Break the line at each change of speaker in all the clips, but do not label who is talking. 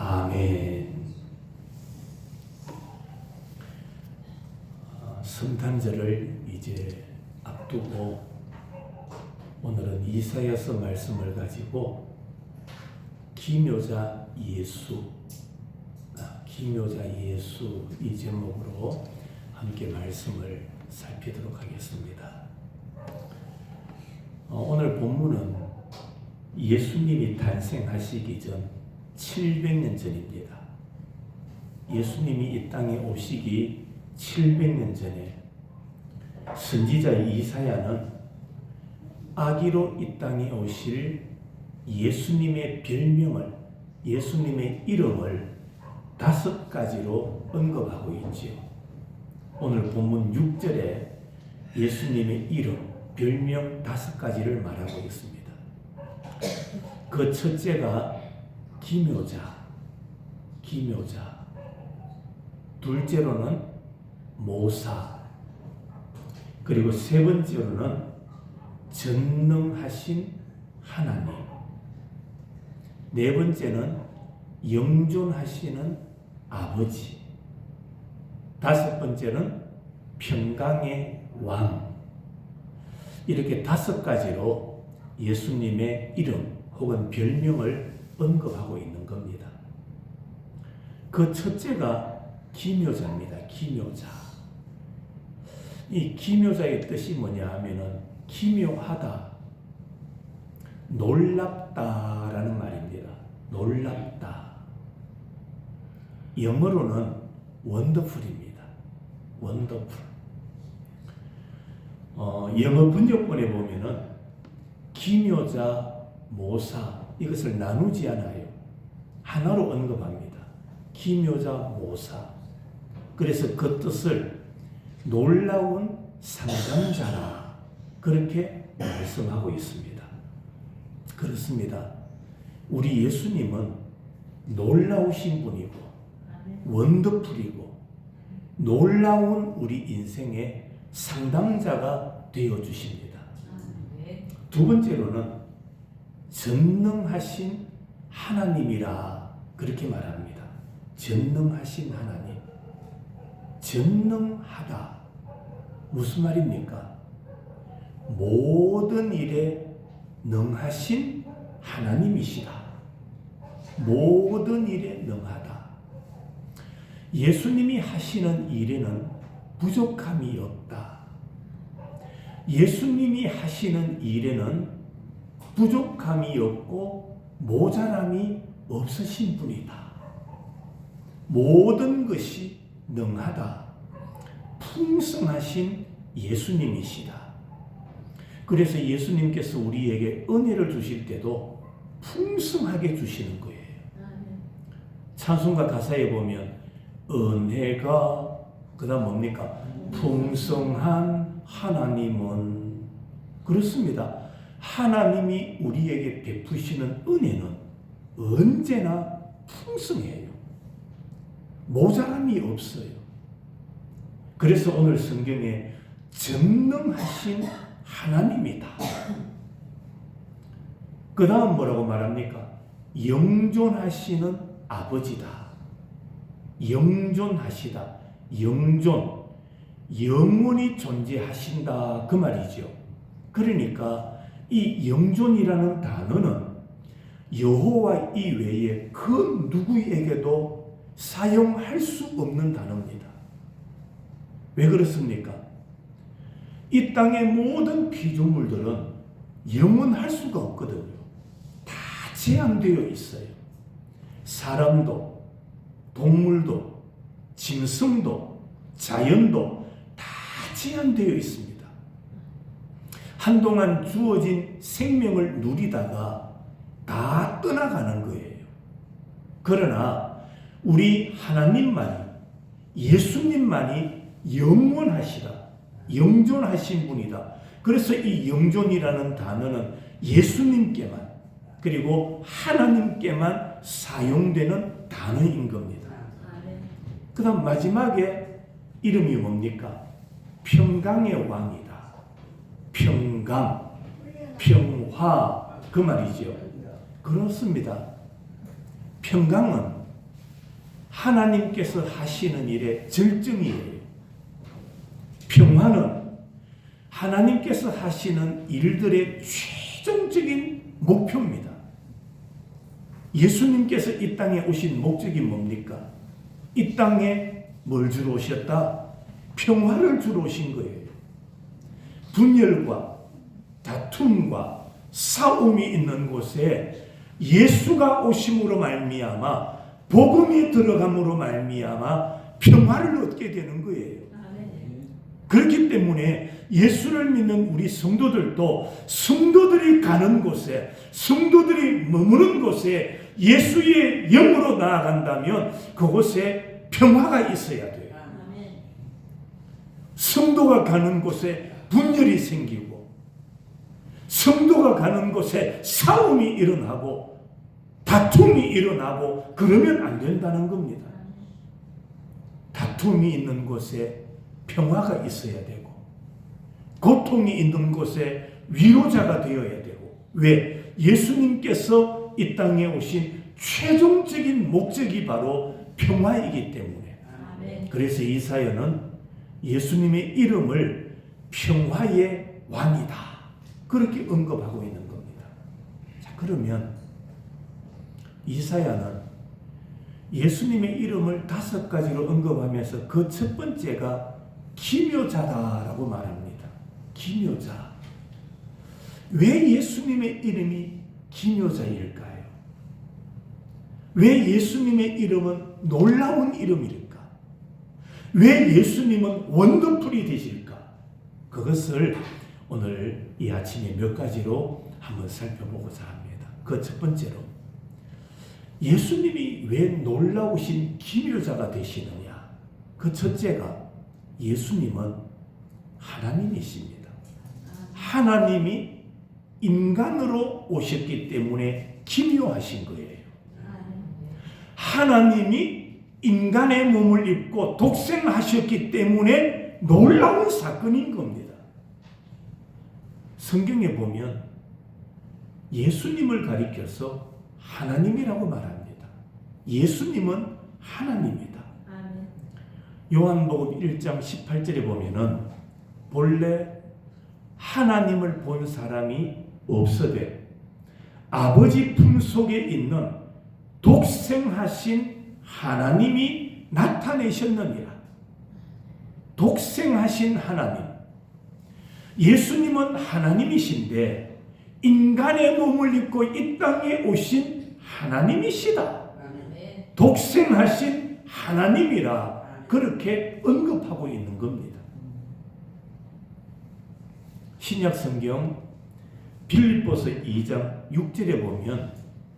아멘. 성탄절을 이제 앞두고 오늘은 이사야서 말씀을 가지고 기묘자 예수 이 제목으로 함께 말씀을 살피도록 하겠습니다. 오늘 본문은 예수님이 탄생하시기 전 700년 전입니다. 예수님이 이 땅에 오시기 700년 전에 선지자 이사야는 아기로 이 땅에 오실 예수님의 별명을, 예수님의 이름을 5가지로 언급하고 있지요. 오늘 본문 6절에 예수님의 이름, 별명 5가지를 말하고 있습니다. 그 첫째가 기묘자. 둘째로는 모사. 그리고 세 번째로는 전능하신 하나님. 네 번째는 영존하시는 아버지. 5번째는 평강의 왕. 이렇게 5가지로 예수님의 이름 혹은 별명을 언급하고 있는 겁니다. 그 첫째가 기묘자입니다. 기묘자. 이 기묘자의 뜻이 뭐냐 하면은 기묘하다, 놀랍다라는 말입니다. 놀랍다. 영어로는 원더풀입니다. 원더풀. 영어 번역본에 보면은 기묘자, 모사 이것을 나누지 않아요. 하나로 언급합니다. 기묘자, 모사. 그래서 그 뜻을 놀라운 상담자라 그렇게 말씀하고 있습니다. 그렇습니다. 우리 예수님은 놀라우신 분이고 원더풀이고 놀라운 우리 인생의 상담자가 되어주십니다. 두 번째로는 전능하신 하나님이라 그렇게 말합니다. 전능하신 하나님. 전능하다. 무슨 말입니까? 모든 일에 능하신 하나님이시다. 모든 일에 능하다. 예수님이 하시는 일에는 부족함이 없다. 예수님이 하시는 일에는 부족함이 없고 모자람이 없으신 분이다. 모든 것이 능하다. 풍성하신 예수님이시다. 그래서 예수님께서 우리에게 은혜를 주실 때도 풍성하게 주시는 거예요. 찬송가 가사에 보면 은혜가 그다음 뭡니까? 풍성한 하나님은. 그렇습니다. 하나님이 우리에게 베푸시는 은혜는 언제나 풍성해요. 모자람이 없어요. 그래서 오늘 성경에 전능하신 하나님이다. 그 다음 뭐라고 말합니까? 영존하시는 아버지다. 영존하시다. 영존. 영원히 존재하신다. 그 말이죠. 그러니까 이 영존이라는 단어는 여호와 이외에 그 누구에게도 사용할 수 없는 단어입니다. 왜 그렇습니까? 이 땅의 모든 피조물들은 영원할 수가 없거든요. 다 제한되어 있어요. 사람도, 동물도, 짐승도, 자연도 다 제한되어 있습니다. 한동안 주어진 생명을 누리다가 다 떠나가는 거예요. 그러나 우리 하나님만이, 예수님만이 영원하시다. 영존하신 분이다. 그래서 이 영존이라는 단어는 예수님께만 그리고 하나님께만 사용되는 단어인 겁니다. 그 다음 마지막에 이름이 뭡니까? 평강의 왕이다. 평강, 평화 그 말이죠. 그렇습니다. 평강은 하나님께서 하시는 일의 절정이에요. 평화는 하나님께서 하시는 일들의 최종적인 목표입니다. 예수님께서 이 땅에 오신 목적이 뭡니까? 이 땅에 뭘 주러 오셨다? 평화를 주러 오신 거예요. 분열과 다툼과 싸움이 있는 곳에 예수가 오심으로 말미암아 복음이 들어감으로 말미암아 평화를 얻게 되는 거예요. 그렇기 때문에 예수를 믿는 우리 성도들도 성도들이 가는 곳에, 성도들이 머무는 곳에 예수의 영으로 나아간다면 그곳에 평화가 있어야 돼요. 성도가 가는 곳에 분열이 생기고, 성도가 가는 곳에 싸움이 일어나고 다툼이 일어나고 그러면 안 된다는 겁니다. 다툼이 있는 곳에 평화가 있어야 되고, 고통이 있는 곳에 위로자가 되어야 되고. 왜? 예수님께서 이 땅에 오신 최종적인 목적이 바로 평화이기 때문에. 그래서 이사야는 예수님의 이름을 평화의 왕이다, 그렇게 언급하고 있는 겁니다. 자, 그러면 이사야는 예수님의 이름을 5가지로 언급하면서 그 첫 번째가 기묘자다라고 말합니다. 기묘자. 왜 예수님의 이름이 기묘자일까요? 왜 예수님의 이름은 놀라운 이름일까? 왜 예수님은 원더풀이 되실까? 그것을 오늘 이 아침에 몇 가지로 한번 살펴보고자 합니다. 그 첫 번째로, 예수님이 왜 놀라우신 기묘자가 되시느냐? 그 첫째가, 예수님은 하나님이십니다. 하나님이 인간으로 오셨기 때문에 기묘하신 거예요. 하나님이 인간의 몸을 입고 독생하셨기 때문에 놀라운 사건인 겁니다. 성경에 보면 예수님을 가리켜서 하나님이라고 말합니다. 예수님은 하나님이다. 요한복음 1장 18절에 보면은 본래 하나님을 본 사람이 없으되 아버지 품속에 있는 독생하신 하나님이 나타내셨느니라. 독생하신 하나님. 예수님은 하나님이신데 인간의 몸을 입고 이 땅에 오신 하나님이시다. 독생하신 하나님이라 그렇게 언급하고 있는 겁니다. 신약 성경 빌립보서 2장 6절에 보면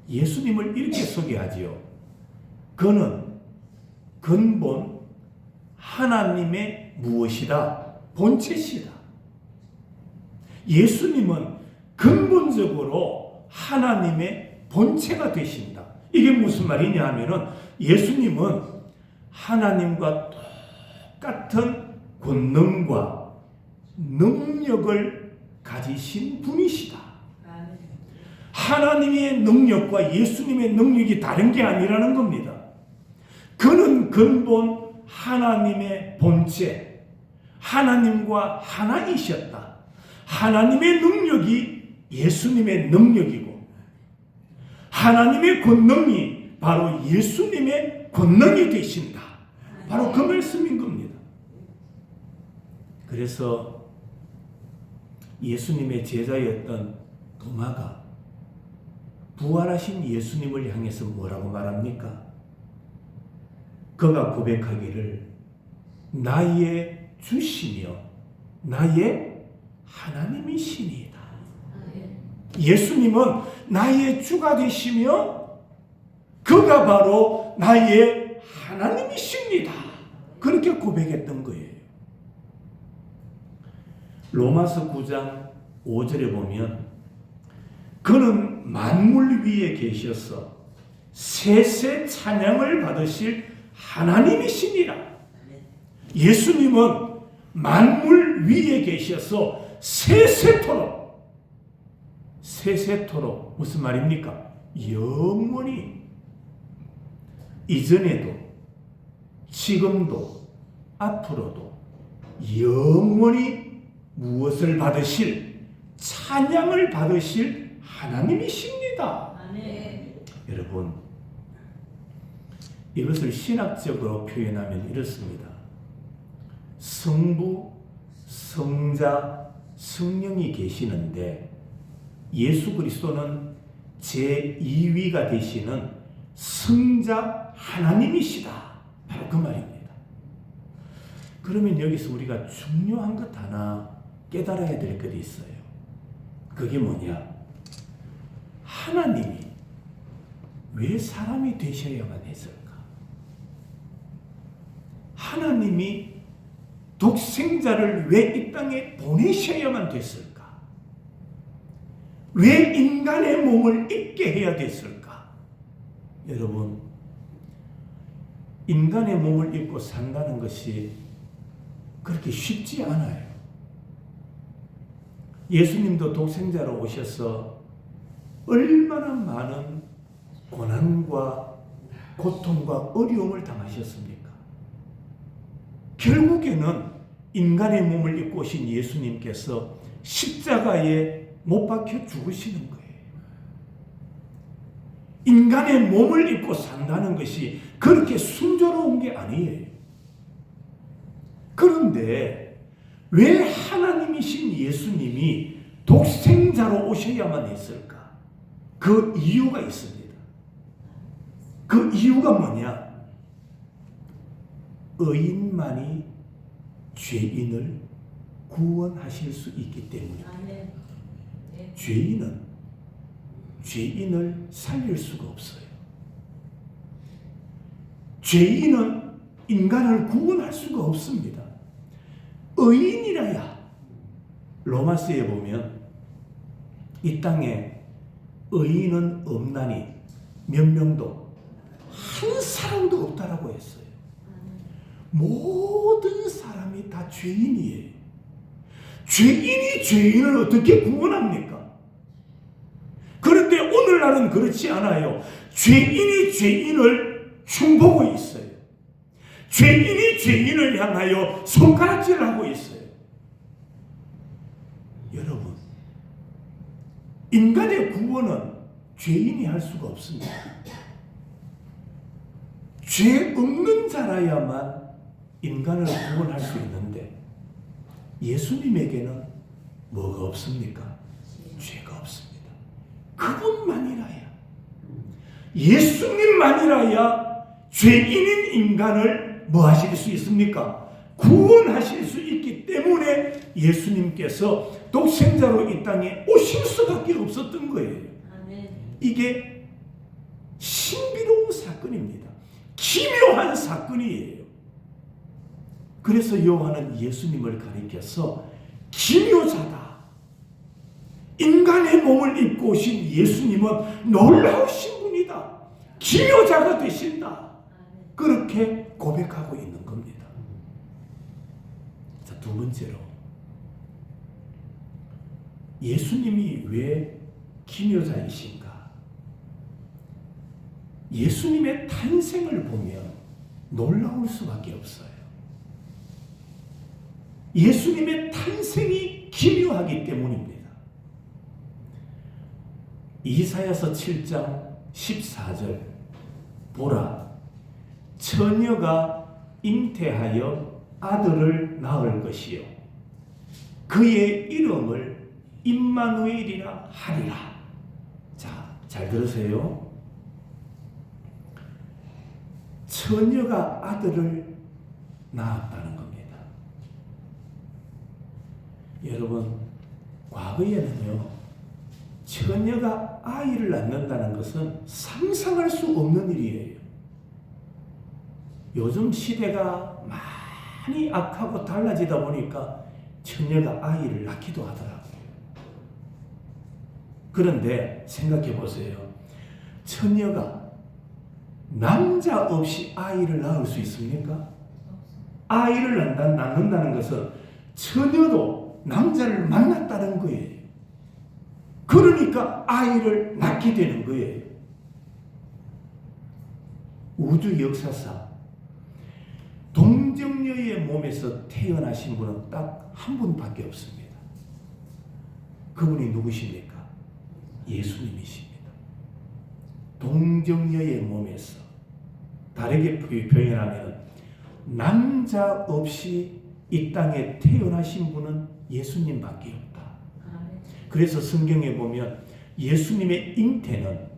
예수님을 이렇게 소개하지요. 그는 근본 하나님의 무엇이다? 본체시다. 예수님은 근본적으로 하나님의 본체가 되신다. 이게 무슨 말이냐 하면은 예수님은 하나님과 똑같은 권능과 능력을 가지신 분이시다. 하나님의 능력과 예수님의 능력이 다른 게 아니라는 겁니다. 그는 근본 하나님의 본체, 하나님과 하나이셨다. 하나님의 능력이 예수님의 능력이고 하나님의 권능이 바로 예수님의 권능이 되신다. 바로 그 말씀인 겁니다. 그래서 예수님의 제자였던 도마가 부활하신 예수님을 향해서 뭐라고 말합니까? 그가 고백하기를 나의 주시며 나의 하나님이시니이다. 예수님은 나의 주가 되시며 그가 바로 나의 하나님이십니다. 그렇게 고백했던 거예요. 로마서 9장 5절에 보면 그는 만물 위에 계셔서 세세 찬양을 받으실 하나님이시니라. 예수님은 만물 위에 계셔서 세세토록 무슨 말입니까? 영원히 이전에도 지금도 앞으로도 영원히 무엇을 받으실, 찬양을 받으실 하나님이십니다.
아멘.
여러분, 이것을 신학적으로 표현하면 이렇습니다. 성부, 성자, 성령이 계시는데 예수 그리스도는 제2위가 되시는 성자 하나님이시다. 바로 그 말입니다. 그러면 여기서 우리가 중요한 것 하나 깨달아야 될 것이 있어요. 그게 뭐냐? 하나님이 왜 사람이 되셔야만 했을까? 하나님이 독생자를 왜 이 땅에 보내셔야만 됐을까? 왜 인간의 몸을 입게 해야 됐을까? 여러분, 인간의 몸을 입고 산다는 것이 그렇게 쉽지 않아요. 예수님도 독생자로 오셔서 얼마나 많은 고난과 고통과 어려움을 당하셨습니까? 결국에는 인간의 몸을 입고 오신 예수님께서 십자가에 못 박혀 죽으시는 거예요. 인간의 몸을 입고 산다는 것이 그렇게 순조로운 게 아니에요. 그런데 왜 하나님이신 예수님이 독생자로 오셔야만 했을까? 그 이유가 있습니다. 그 이유가 뭐냐? 의인만이 죄인을 구원하실 수 있기 때문입니다.
아멘. 네.
죄인은 죄인을 살릴 수가 없어요. 죄인은 인간을 구원할 수가 없습니다. 의인이라야, 로마서에 보면 이 땅에 의인은 없나니 몇 명도 한 사람도 없다라고 했어요. 모든 사람이 다 죄인이에요. 죄인이 죄인을 어떻게 구원합니까? 그런데 오늘날은 그렇지 않아요. 죄인이 죄인을 흉보고 있어요. 죄인이 죄인을 향하여 손가락질을 하고 있어요. 여러분, 인간의 구원은 죄인이 할 수가 없습니다. 죄 없는 자라야만 인간을 구원할 수 있는데 예수님에게는 뭐가 없습니까? 죄가 없습니다. 그분만이라야, 예수님만이라야 죄인인 인간을 뭐 하실 수 있습니까? 구원하실 수 있기 때문에 예수님께서 독생자로 이 땅에 오실 수밖에 없었던 거예요. 이게 신비로운 사건입니다. 기묘한 사건이에요. 그래서 요한은 예수님을 가리켜서 기묘자다. 인간의 몸을 입고 오신 예수님은 놀라우신 분이다. 기묘자가 되신다. 그렇게 고백하고 있는 겁니다. 자, 두 번째로, 예수님이 왜 기묘자이신가? 예수님의 탄생을 보면 놀라울 수밖에 없어요. 예수님의 탄생이 기묘하기 때문입니다. 이사야서 7장 14절, 보라, 처녀가 잉태하여 아들을 낳을 것이요 그의 이름을 임마누엘이라 하리라. 자, 잘 들으세요. 처녀가 아들을 낳았다는 겁니다. 여러분, 과거에는요, 처녀가 아이를 낳는다는 것은 상상할 수 없는 일이에요. 요즘 시대가 많이 악하고 달라지다 보니까 처녀가 아이를 낳기도 하더라고요. 그런데 생각해 보세요. 처녀가 남자 없이 아이를 낳을 수 있습니까? 아이를 낳는다는 것은 처녀도 남자를 만났다는 거예요. 그러니까 아이를 낳게 되는 거예요. 우주 역사상 동정녀의 몸에서 태어나신 분은 딱 한 분밖에 없습니다. 그분이 누구십니까? 예수님이십니다. 동정녀의 몸에서, 다르게 표현하면 남자 없이 이 땅에 태어나신 분은 예수님밖에 없다. 그래서 성경에 보면 예수님의 잉태는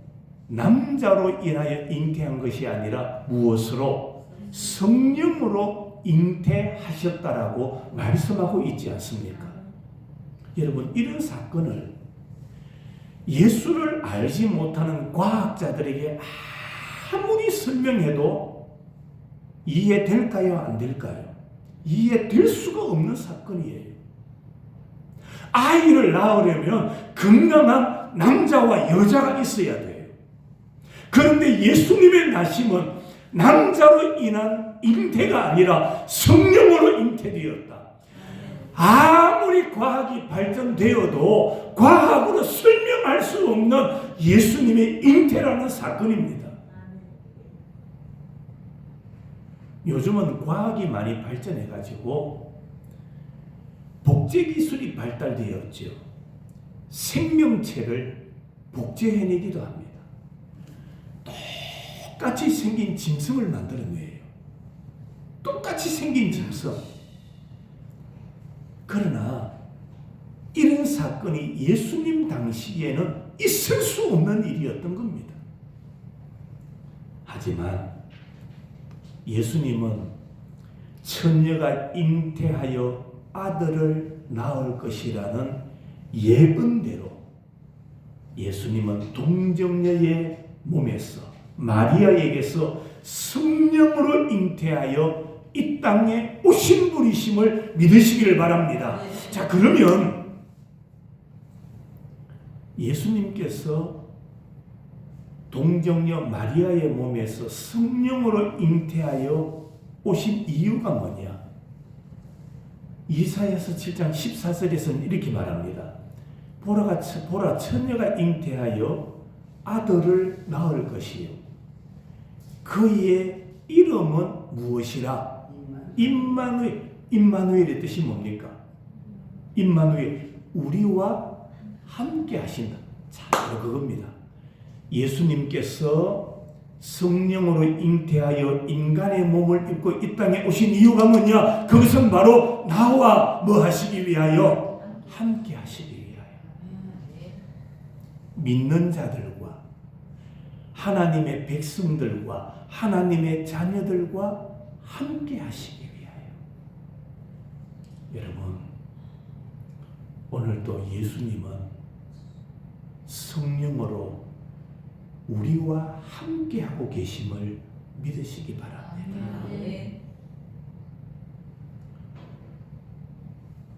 남자로 인하여 잉태한 것이 아니라 무엇으로? 성령으로 잉태하셨다라고 말씀하고 있지 않습니까? 여러분, 이런 사건을 예수를 알지 못하는 과학자들에게 아무리 설명해도 이해될까요? 안 될까요? 이해될 수가 없는 사건이에요. 아이를 낳으려면 건강한 남자와 여자가 있어야 돼요. 그런데 예수님의 나심은 남자로 인한 잉태가 아니라 성령으로 잉태되었다. 아무리 과학이 발전되어도 과학으로 설명할 수 없는 예수님의 잉태라는 사건입니다. 요즘은 과학이 많이 발전해가지고 복제기술이 발달되었죠. 생명체를 복제해내기도 합니다. 똑같이 생긴 짐승을 만들어내요. 똑같이 생긴 짐승. 그러나 이런 사건이 예수님 당시에는 있을 수 없는 일이었던 겁니다. 하지만 예수님은 처녀가 잉태하여 아들을 낳을 것이라는 예언대로 예수님은 동정녀의 몸에서 마리아에게서 성령으로 잉태하여 이 땅에 오신 분이심을 믿으시기를 바랍니다. 자, 그러면 예수님께서 동정녀 마리아의 몸에서 성령으로 잉태하여 오신 이유가 뭐냐? 이사야서 7장 14절에서는 이렇게 말합니다. 보라 처녀가 잉태하여 아들을 낳을 것이요 그의 이름은 무엇이라? 임마누엘의 뜻이 뭡니까? 임마누엘, 우리와 함께 하신다. 자, 바로 그겁니다. 예수님께서 성령으로 잉태하여 인간의 몸을 입고 이 땅에 오신 이유가 뭐냐? 그것은 바로 나와 뭐 하시기 위하여? 함께 하시기 위하여. 믿는 자들과 하나님의 백성들과 하나님의 자녀들과 함께 하시기 위하여. 여러분, 오늘도 예수님은 성령으로 우리와 함께하고 계심을 믿으시기 바랍니다.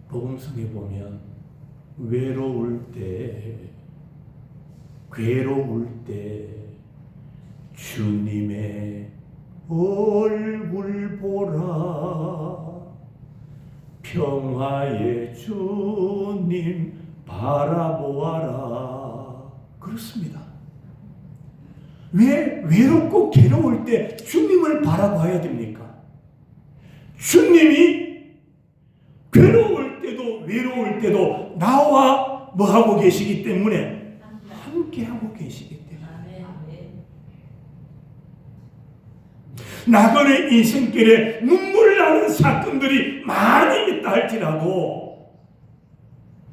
복음성에 보면 외로울 때, 괴로울 때 주님의 얼굴 보라, 평화의 주님 바라보아라. 그렇습니다. 왜 외롭고 괴로울 때 주님을 바라봐야 됩니까? 주님이 괴로울 때도 외로울 때도 나와 뭐하고 계시기 때문에 함께하고 계시기 때문에 나그네 인생길에 눈물 나는 사건들이 많이 있다 할지라도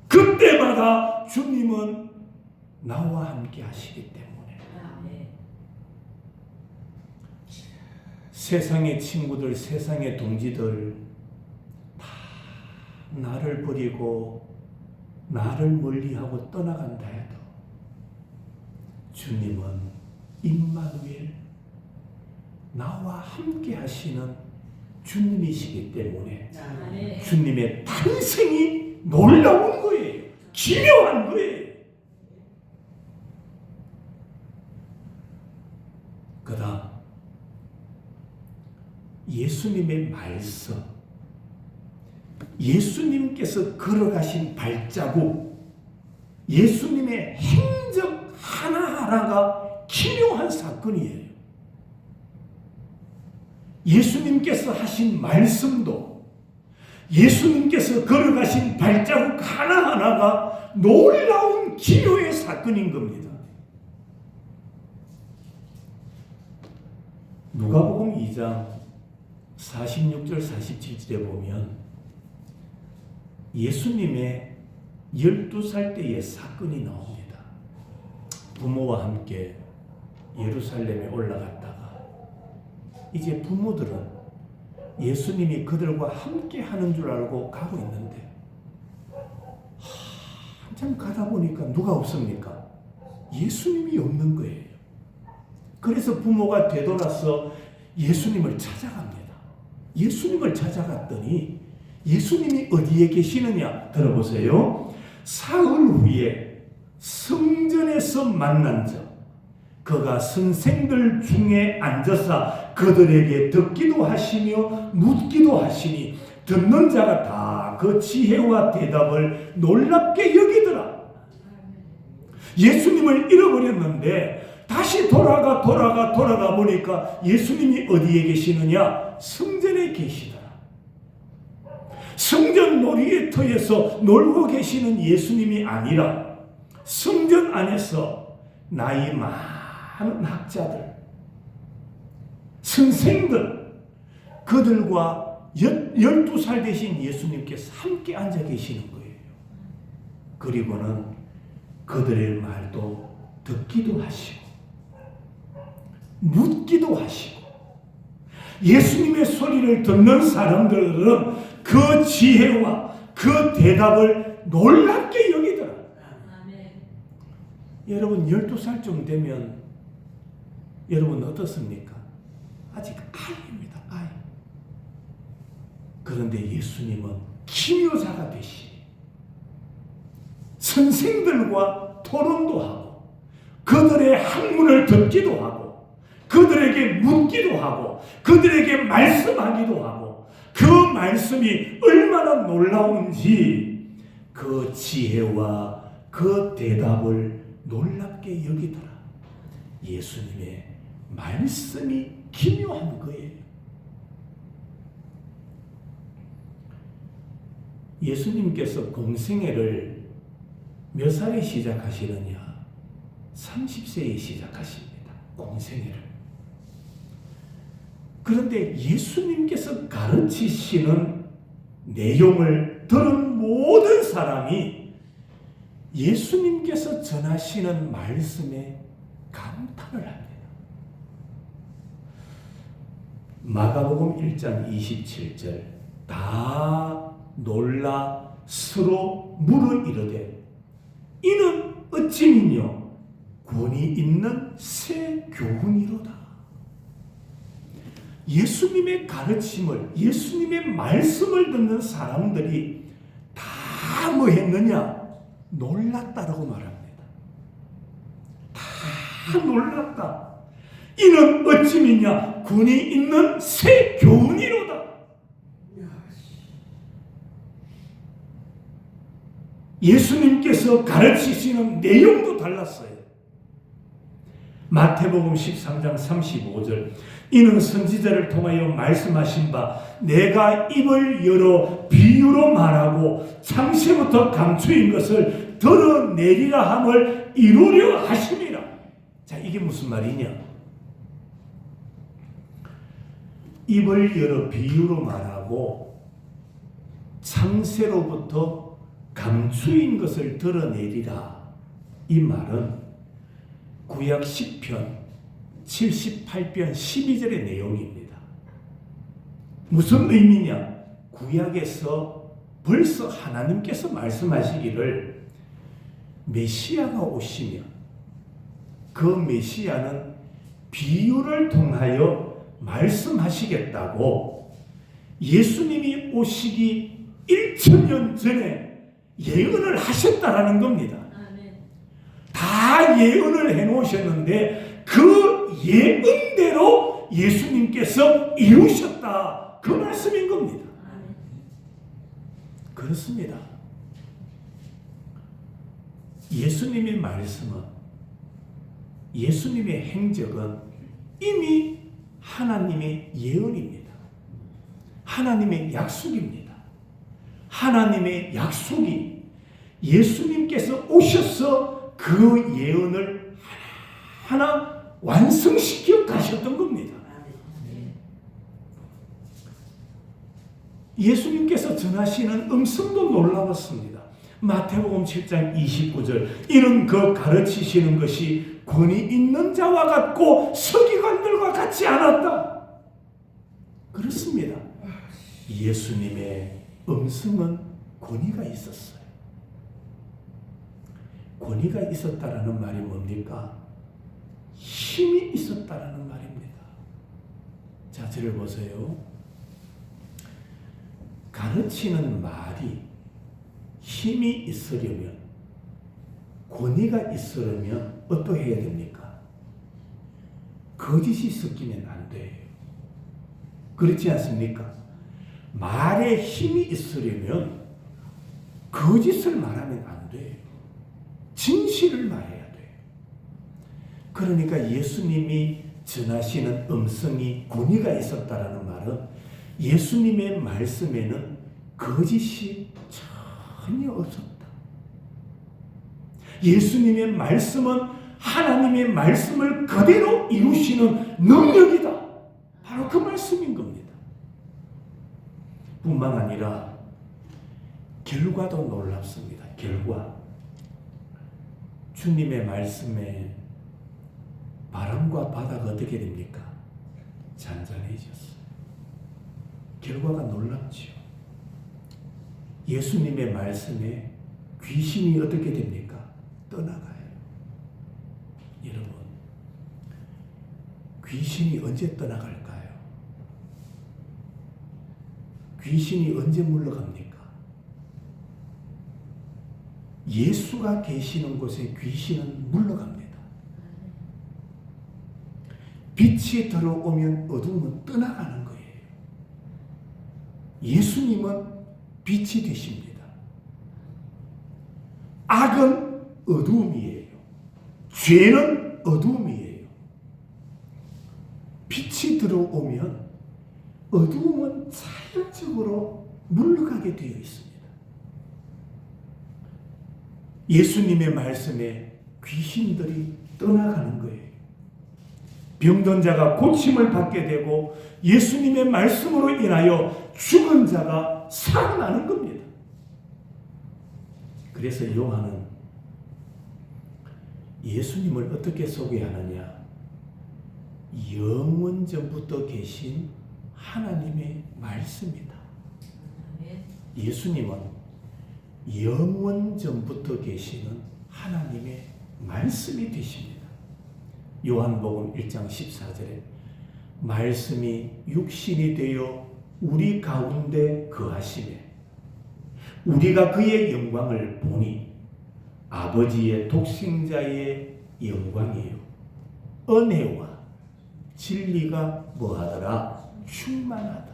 그때마다 주님은 나와 함께 하시기 때문에 세상의 친구들, 세상의 동지들 다 나를 버리고 나를 멀리하고 떠나간다 해도 주님은 임마누엘, 나와 함께 하시는 주님이시기 때문에 주님의 탄생이 놀라운 거예요. 기묘한 거예요. 그다음 예수님의 말씀, 예수님께서 걸어가신 발자국, 예수님의 행적 하나하나가 기묘한 사건이에요. 예수님께서 하신 말씀도 예수님께서 걸어가신 발자국 하나하나가 놀라운 기묘의 사건인 겁니다. 누가복음 2장 46절 47절에 보면 예수님의 12살 때의 사건이 나옵니다. 부모와 함께 예루살렘에 올라갔다가 이제 부모들은 예수님이 그들과 함께 하는 줄 알고 가고 있는데 한참 가다 보니까 누가 없습니까? 예수님이 없는 거예요. 그래서 부모가 되돌아서 예수님을 찾아갑니다. 예수님을 찾아갔더니 예수님이 어디에 계시느냐 들어보세요. 사흘 후에 성전에서 만난 자 그가 선생들 중에 앉아서 그들에게 듣기도 하시며 묻기도 하시니 듣는 자가 다 그 지혜와 대답을 놀랍게 여기더라. 예수님을 잃어버렸는데 다시 돌아가 보니까 예수님이 어디에 계시느냐? 성전에 계시더라. 성전 놀이터에서 놀고 계시는 예수님이 아니라 성전 안에서 나이 많은 학자들, 선생들, 그들과 12살 되신 예수님께서 함께 앉아 계시는 거예요. 그리고는 그들의 말도 듣기도 하시고 묻기도 하시고 예수님의 소리를 듣는 사람들은 그 지혜와 그 대답을 놀랍게 여기더라.
아멘.
여러분 12살쯤 되면 여러분 어떻습니까? 아직 아이입니다. 아이. 그런데 예수님은 기묘자가 되시니 선생들과 토론도 하고 그들의 학문을 듣기도 하고 그들에게 묻기도 하고 그들에게 말씀하기도 하고 그 말씀이 얼마나 놀라운지 그 지혜와 그 대답을 놀랍게 여기더라. 예수님의 말씀이 기묘한 거예요. 예수님께서 공생애를 몇 살에 시작하시느냐? 30세에 시작하십니다. 공생애를. 그런데 예수님께서 가르치시는 내용을 들은 모든 사람이 예수님께서 전하시는 말씀에 감탄을 합니다. 마가복음 1장 27절 다 놀라 서로 물어 이르되 이는 어찌미뇨 권위 있는 새 교훈이로다. 예수님의 가르침을 예수님의 말씀을 듣는 사람들이 다 뭐 했느냐? 놀랐다라고 말합니다. 다 놀랐다. 이는 어찌미냐 권위 있는 새 교훈이로다. 예수님께서 가르치시는 내용도 달랐어요. 마태복음 13장 35절 이는 선지자를 통하여 말씀하신 바 내가 입을 열어 비유로 말하고 창세부터 감추인 것을 드러내리라 함을 이루려 하심이라. 자, 이게 무슨 말이냐? 입을 열어 비유로 말하고 창세로부터 감추인 것을 드러내리라. 이 말은 구약 10편 78편 12절의 내용입니다. 무슨 의미냐? 구약에서 벌써 하나님께서 말씀하시기를 메시아가 오시면 그 메시아는 비유를 통하여 말씀하시겠다고 예수님이 오시기 1000년 전에 예언을 하셨다라는 겁니다. 다 예언을 해놓으셨는데 그 예언대로 예수님께서 이루셨다. 그 말씀인 겁니다. 그렇습니다. 예수님의 말씀은 예수님의 행적은 이미 하나님의 예언입니다. 하나님의 약속입니다. 하나님의 약속이 예수님께서 오셔서 그 예언을 하나하나 완성시켜 가셨던 겁니다. 예수님께서 전하시는 음성도 놀라웠습니다. 마태복음 7장 29절 이는 그 가르치시는 것이 권위 있는 자와 같고 서기관들과 같지 않았다. 그렇습니다. 예수님의 음성은 권위가 있었어요. 권위가 있었다라는 말이 뭡니까? 힘이 있었다라는 말입니다. 자, 저를 보세요. 가르치는 말이 힘이 있으려면, 권위가 있으려면 어떻게 해야 됩니까? 거짓이 섞이면 안 돼요. 그렇지 않습니까? 말에 힘이 있으려면 거짓을 말하면 안 돼요. 진실을 말해야 돼요. 그러니까 예수님이 전하시는 음성이 권위가 있었다라는 말은 예수님의 말씀에는 거짓이 전혀 없었다. 예수님의 말씀은 하나님의 말씀을 그대로 이루시는 능력이다. 바로 그 말씀인 겁니다. 뿐만 아니라 결과도 놀랍습니다. 결과. 주님의 말씀에 바람과 바다가 어떻게 됩니까? 잔잔해졌어요. 결과가 놀랍지요. 예수님의 말씀에 귀신이 어떻게 됩니까? 떠나가요. 여러분, 귀신이 언제 떠나갈까요? 귀신이 언제 물러갑니까? 예수가 계시는 곳에 귀신은 물러갑니다. 빛이 들어오면 어둠은 떠나가는 거예요. 예수님은 빛이 되십니다. 악은 어둠이에요. 죄는 어둠이에요. 빛이 들어오면 어둠은 자연적으로 물러가게 되어 있습니다. 예수님의 말씀에 귀신들이 떠나가는 거예요. 병든 자가 고침을 받게 되고 예수님의 말씀으로 인하여 죽은 자가 살아나는 겁니다. 그래서 요한은 예수님을 어떻게 소개하느냐? 영원 전부터 계신 하나님의 말씀이다. 예수님은 영원 전부터 계시는 하나님의 말씀이 되십니다. 요한복음 1장 14절에 말씀이 육신이 되어 우리 가운데 거하시매 우리가 그의 영광을 보니 아버지의 독생자의 영광이요 은혜와 진리가 뭐하더라? 충만하더라.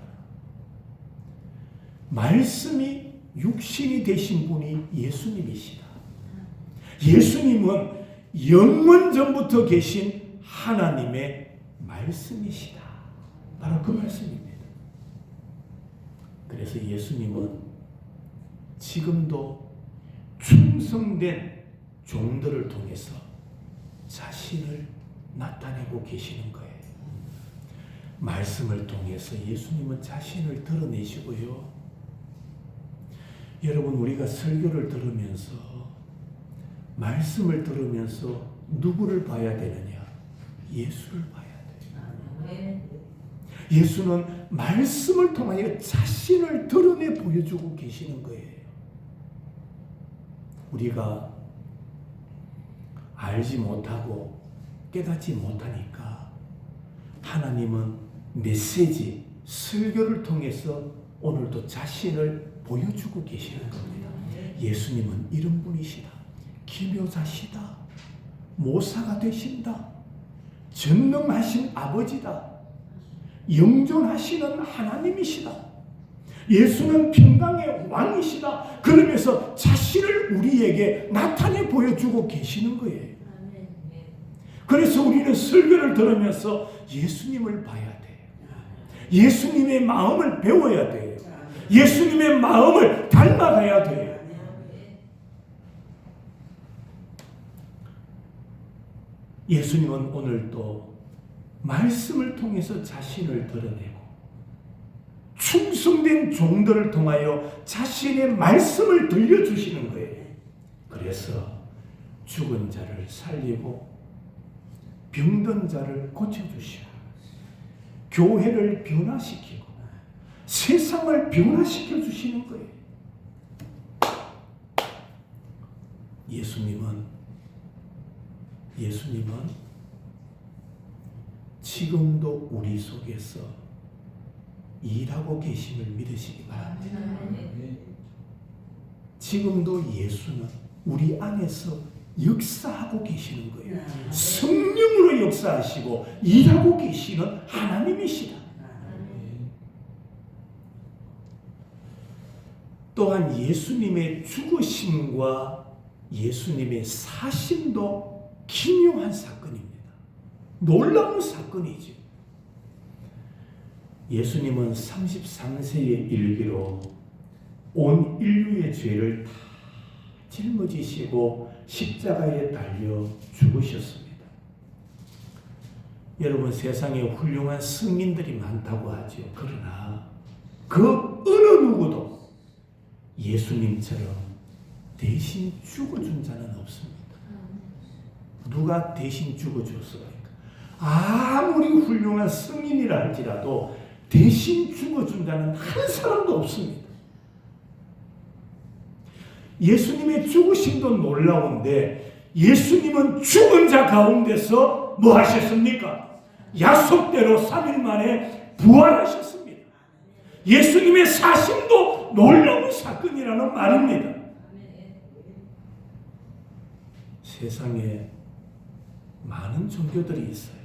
말씀이 육신이 되신 분이 예수님이시다. 예수님은 영원 전부터 계신 하나님의 말씀이시다. 바로 그 말씀입니다. 그래서 예수님은 지금도 충성된 종들을 통해서 자신을 나타내고 계시는 거예요. 말씀을 통해서 예수님은 자신을 드러내시고요. 여러분, 우리가 설교를 들으면서 말씀을 들으면서 누구를 봐야 되느냐? 예수를 봐야 돼요. 예수는 말씀을 통하여 자신을 드러내 보여주고 계시는 거예요. 우리가 알지 못하고 깨닫지 못하니까 하나님은 메시지, 설교를 통해서 오늘도 자신을 보여주고 계시는 겁니다. 예수님은 이런 분이시다. 기묘자시다. 모사가 되신다. 전능하신 아버지다. 영존하시는 하나님이시다. 예수는 평강의 왕이시다. 그러면서 자신을 우리에게 나타내 보여주고 계시는 거예요. 그래서 우리는 설교를 들으면서 예수님을 봐야 돼. 예수님의 마음을 배워야 돼요. 예수님의 마음을 닮아가야 돼요. 예수님은 오늘도 말씀을 통해서 자신을 드러내고 충성된 종들을 통하여 자신의 말씀을 들려주시는 거예요. 그래서 죽은 자를 살리고 병든 자를 고쳐주시고 교회를 변화시키고 세상을 변화시켜 주시는 거예요. 예수님은 지금도 우리 속에서 일하고 계심을 믿으시기 바랍니다. 지금도 예수는 우리 안에서 역사하고 계시는 거예요. 성령으로 역사하시고 일하고 계시는 하나님이시다. 또한 예수님의 죽으심과 예수님의 사심도 기묘한 사건입니다. 놀라운 사건이죠. 예수님은 33세의 일기로 온 인류의 죄를 다 짊어지시고 십자가에 달려 죽으셨습니다. 여러분, 세상에 훌륭한 승인들이 많다고 하죠. 그러나 그 어느 누구도 예수님처럼 대신 죽어준 자는 없습니다. 누가 대신 죽어줬습니까? 아무리 훌륭한 승인이라 할지라도 대신 죽어준 자는 한 사람도 없습니다. 예수님의 죽으심도 놀라운데 예수님은 죽은 자 가운데서 뭐 하셨습니까? 약속대로 3일 만에 부활하셨습니다. 예수님의 사심도 놀라운 사건이라는 말입니다. 세상에 많은 종교들이 있어요.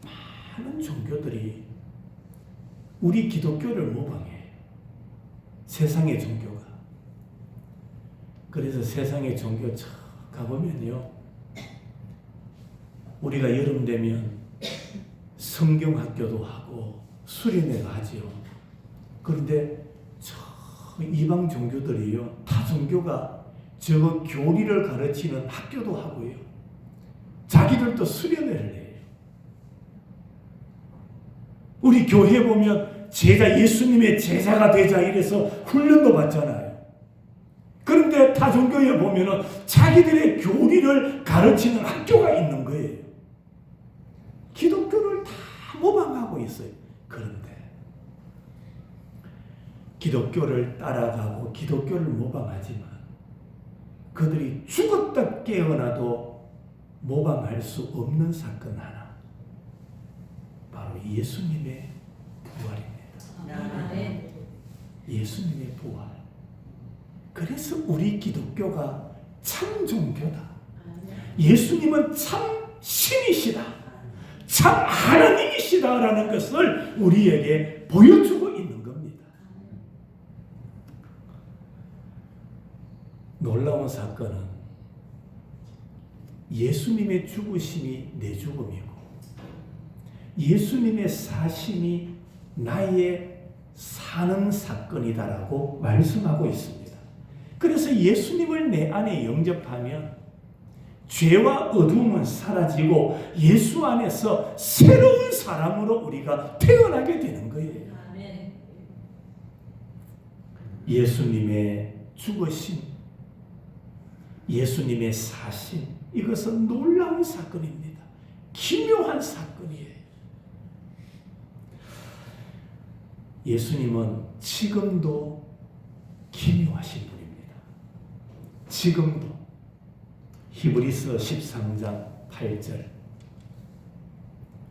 많은 종교들이 우리 기독교를 모방해요. 세상의 종교가. 그래서 세상의 종교 참 가보면요, 우리가 여름 되면 성경학교도 하고 수련회도 하지요. 그런데 저 이방 종교들이요, 타 종교가 저 교리를 가르치는 학교도 하고요, 자기들도 수련회를 해요. 우리 교회 보면 예수님의 제자가 되자 이래서 훈련도 받잖아요. 그런데 타종교에 보면은 자기들의 교리를 가르치는 학교가 있는 거예요. 기독교를 다 모방하고 있어요. 그런데 기독교를 따라가고 기독교를 모방하지만 그들이 죽었다 깨어나도 모방할 수 없는 사건 하나, 바로 예수님의 부활입니다. 예수님의 부활. 그래서 우리 기독교가 참 종교다. 예수님은 참 신이시다. 참 하나님이시다라는 것을 우리에게 보여주고 있는 겁니다. 놀라운 사건은 예수님의 죽으심이 내 죽음이고 예수님의 사심이 나의 사는 사건이다라고 말씀하고 있습니다. 그래서 예수님을 내 안에 영접하면 죄와 어두움은 사라지고 예수 안에서 새로운 사람으로 우리가 태어나게 되는 거예요. 예수님의 죽으심, 예수님의 사심, 이것은 놀라운 사건입니다. 기묘한 사건이에요. 예수님은 지금도 기묘하신 분입니다. 지금도. 히브리서 13장 8절,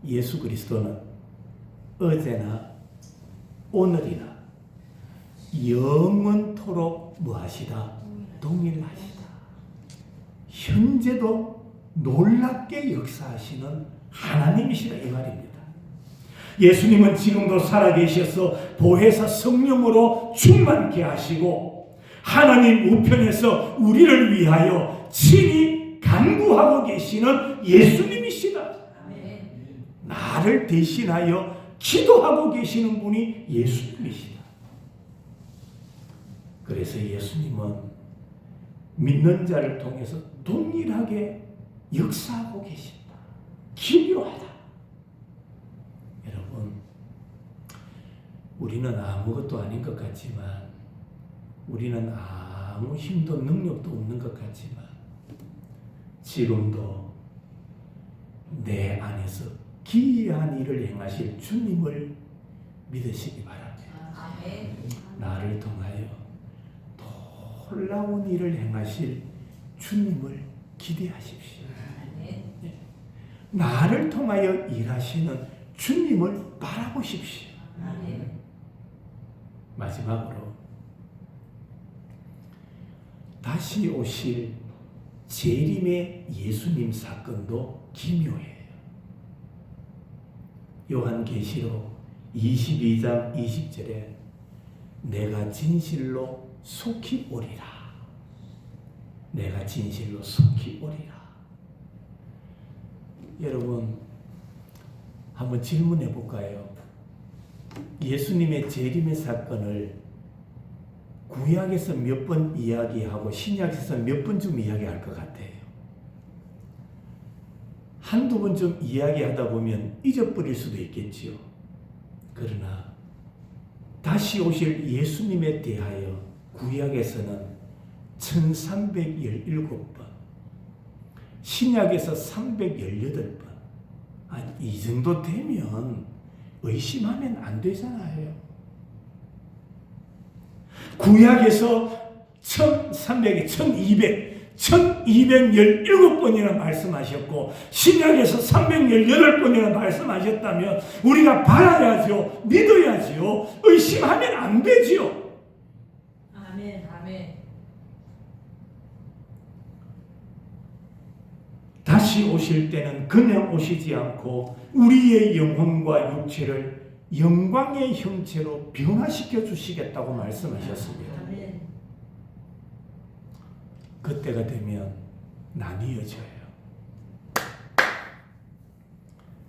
예수 그리스도는 어제나 오늘이나 영원토록 무하시다? 동일하시다. 현재도 놀랍게 역사하시는 하나님이시다 이 말입니다. 예수님은 지금도 살아계셔서 보혜사 성령으로 충만케 하시고 하나님 우편에서 우리를 위하여 친히 간구하고 계시는 예수님이시다. 나를 대신하여 기도하고 계시는 분이 예수님이시다. 그래서 예수님은 믿는 자를 통해서 동일하게 역사하고 계신다. 기묘하다. 여러분, 우리는 아무것도 아닌 것 같지만, 우리는 아무 힘도 능력도 없는 것 같지만, 지금도 내 안에서 기이한 일을 행하실 주님을 믿으시기 바랍니다.
아멘.
나를 통하여 놀라운 일을 행하실 주님을 기대하십시오.
아멘.
나를 통하여 일하시는 주님을 바라보십시오.
아멘.
마지막으로 다시 오실 재림의 예수님 사건도 기묘해요. 요한계시록 22장 20절에 내가 진실로 속히 오리라. 내가 진실로 속히 오리라. 여러분, 한번 질문해 볼까요? 예수님의 재림의 사건을 구약에서 몇 번 이야기하고 신약에서 몇 번쯤 이야기할 것 같아요. 한두 번쯤 이야기하다 보면 잊어버릴 수도 있겠지요. 그러나 다시 오실 예수님에 대하여 구약에서는 1317번, 신약에서 318번, 이 정도 되면 의심하면 안 되잖아요. 구약에서 1217번이나 말씀하셨고 신약에서 318번이나 말씀하셨다면 우리가 받아야죠. 믿어야죠. 의심하면 안 되죠.
아멘. 아멘.
다시 오실 때는 그냥 오시지 않고 우리의 영혼과 육체를 영광의 형체로 변화시켜 주시겠다고 말씀하셨습니다.
아멘.
그때가 되면 나뉘어져요.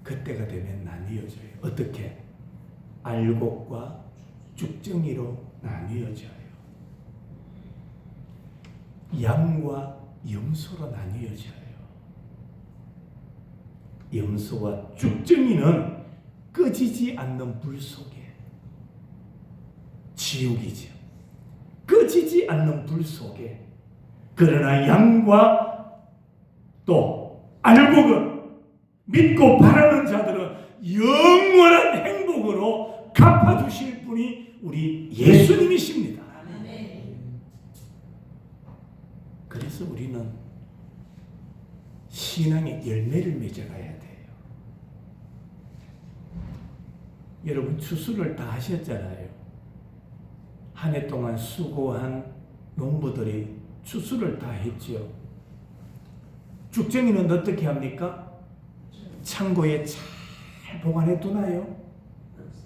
그때가 되면 나뉘어져요. 어떻게? 알곡과 쭉정이로 나뉘어져요. 양과 염소로 나뉘어져요. 염소와 쭉정이는 꺼지지 않는 불 속에 지옥이죠. 꺼지지 않는 불 속에. 그러나 양과 또 알곡은 믿고 바라는 자들은 영원한 행복으로 갚아주실 분이 우리 예수님이십니다.
아멘.
그래서 우리는 신앙의 열매를 맺어가야 돼요. 여러분 추수를 다 하셨잖아요. 한 해 동안 수고한 농부들이 추수를 다 했지요. 쭉정이는 어떻게 합니까? 창고에 잘 보관해 두나요?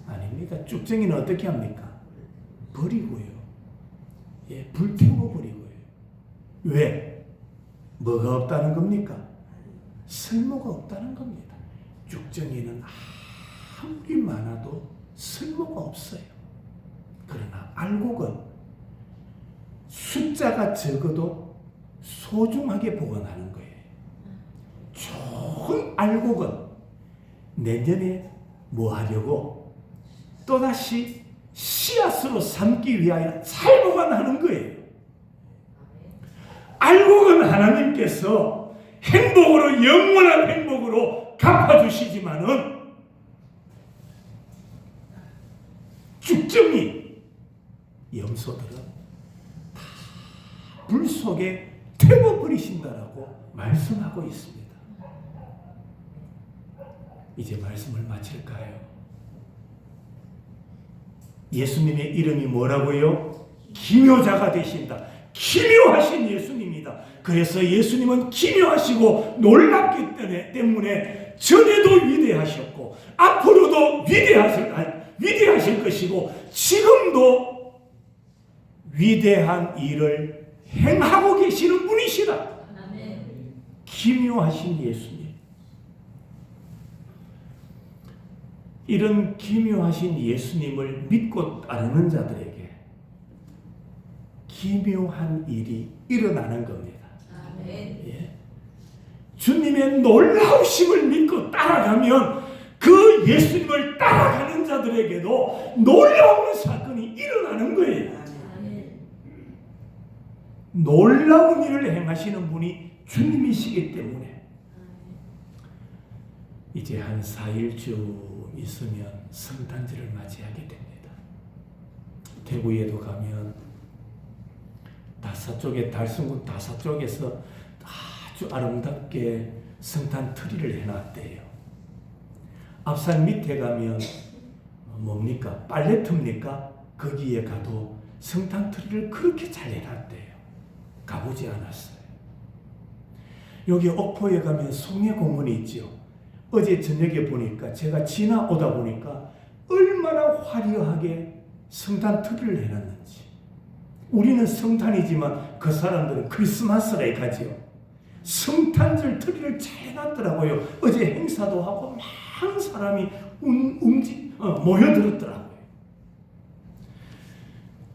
아닙니다. 쭉정이는 어떻게 합니까? 버리고요. 예, 불태워 버리고요. 왜? 뭐가 없다는 겁니까? 쓸모가 없다는 겁니다. 쭉정이는 아무리 많아도 쓸모가 없어요. 그러나 알곡은 숫자가 적어도 소중하게 보관하는 거예요. 좋은 알곡은 내년에 뭐 하려고 또다시 씨앗으로 삼기 위하여 잘 보관하는 거예요. 알곡은 하나님께서 행복으로 영원한 행복으로 갚아주시지만은 쭉정이 염소들은 다 불 속에 태워버리신다라고 말씀하고 있습니다. 이제 말씀을 마칠까요? 예수님의 이름이 뭐라고요? 기묘자가 되신다. 기묘하신 예수님이다. 그래서 예수님은 기묘하시고 놀랍기 때문에 전에도 위대하셨고 앞으로도 위대하실 것이고 지금도 위대한 일을 행하고 계시는 분이시다. 기묘하신 예수님. 이런 기묘하신 예수님을 믿고 따르는 자들에게 기묘한 일이 일어나는 겁니다.
아멘.
예. 주님의 놀라우심을 믿고 따라가면 그 예수님을 따라가는 자들에게도 놀라운 사건이 일어나는 거예요.
아멘.
놀라운 일을 행하시는 분이 주님이시기 때문에 이제 한 4일쯤 있으면 성탄절을 맞이하게 됩니다. 대구에도 가면 달성군 다사 쪽에서 아주 아름답게 성탄 트리를 해놨대요. 앞산 밑에 가면 뭡니까? 빨래터입니까? 거기에 가도 성탄 트리를 그렇게 잘 해놨대요. 가보지 않았어요. 여기 옥포에 가면 송해공원이 있죠. 어제 저녁에 보니까 제가 지나오다 보니까 얼마나 화려하게 성탄 트리를 해놨는지. 우리는 성탄이지만 그 사람들은 크리스마스라 가지요. 성탄절 트리를 잘 해놨더라고요. 어제 행사도 하고 많은 사람이 모여들었더라고요.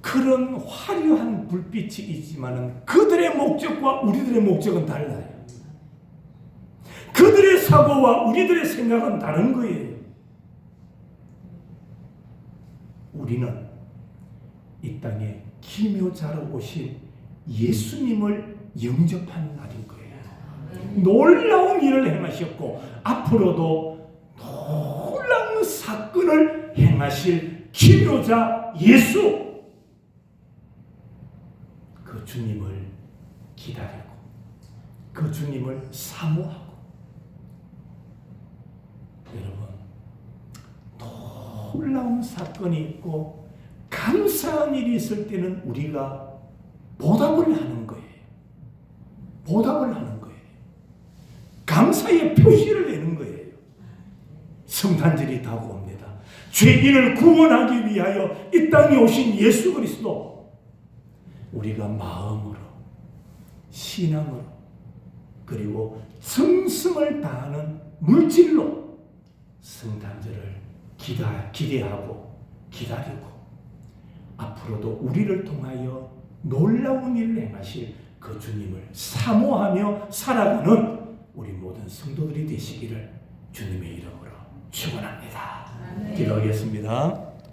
그런 화려한 불빛이 있지만은 그들의 목적과 우리들의 목적은 달라요. 그들의 사고와 우리들의 생각은 다른 거예요. 우리는 이 땅에 기묘자로 오신 예수님을 영접한 날인 거예요. 놀라운 일을 행하셨고 앞으로도 놀라운 사건을 행하실 기묘자 예수, 그 주님을 기다리고 그 주님을 사모하고, 여러분 놀라운 사건이 있고 감사한 일이 있을 때는 우리가 보답을 하는 거예요. 보답을 하는 거예요. 감사의 표시를 내는 거예요. 성탄절이 다가옵니다. 죄인을 구원하기 위하여 이 땅에 오신 예수 그리스도, 우리가 마음으로, 신앙으로, 그리고 정성을 다하는 물질로 성탄절을 기대하고 기다리고 앞으로도 우리를 통하여 놀라운 일을 행하실 그 주님을 사모하며 살아가는 우리 모든 성도들이 되시기를 주님의 이름으로 축원합니다. 기도하겠습니다.